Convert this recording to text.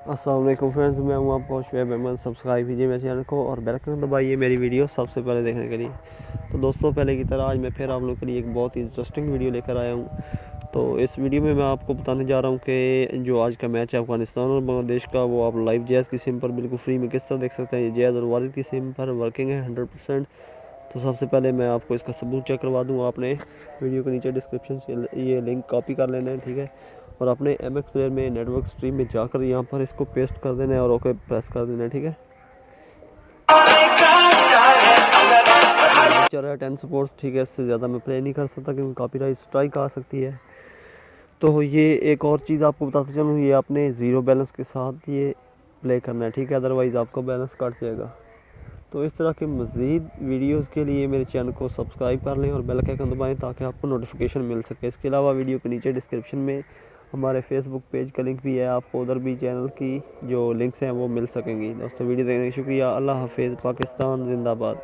अस्सलाम वालेकुम फ्रेंड्स, मैं हूं आपका शुएब अहमद। सब्सक्राइब कीजिए मेरे चैनल को और बेल आइकन दबाइए मेरी वीडियो सबसे पहले देखने के लिए। तो दोस्तों, पहले की तरह आज मैं फिर आप लोगों के लिए एक बहुत ही इंटरेस्टिंग वीडियो लेकर आया हूं। तो इस वीडियो में मैं आपको बताने जा रहा हूं कि जो आज का मैच है अफ़गानिस्तान और बांग्लादेश का, वो आप लाइव जैज़ की सिम पर बिल्कुल फ्री में किस तरह देख सकते हैं। ये जैज़ और वालिद की सिम पर वर्किंग है 100%। तो सबसे पहले मैं आपको इसका सबूत चेक करवा दूँ। आपने वीडियो के नीचे डिस्क्रिप्शन से ये लिंक कॉपी कर लेना है, ठीक है। और अपने MX प्लेयर में नेटवर्क स्ट्रीम में जाकर यहाँ पर इसको पेस्ट कर देना है और ओके प्रेस कर देना है, ठीक है। चल रहा है 10 सपोर्ट्स, ठीक है। इससे ज़्यादा मैं प्ले नहीं कर सकता क्योंकि कॉपीराइट स्ट्राइक आ सकती है। तो ये एक और चीज़ आपको बताते चलूँ, ये आपने ज़ीरो बैलेंस के साथ ये प्ले करना है, ठीक है। अदरवाइज़ आपका बैलेंस कट जाएगा। तो इस तरह के मज़ीद वीडियोस के लिए मेरे चैनल को सब्सक्राइब कर लें और बेल के आइकन दबाएं ताकि आपको नोटिफिकेशन मिल सके। इसके अलावा वीडियो के नीचे डिस्क्रिप्शन में हमारे फेसबुक पेज का लिंक भी है, आपको उधर भी चैनल की जो लिंक्स हैं वो मिल सकेंगी। दोस्तों, वीडियो देखने का शुक्रिया। अल्लाह हाफिज़। पाकिस्तान जिंदाबाद।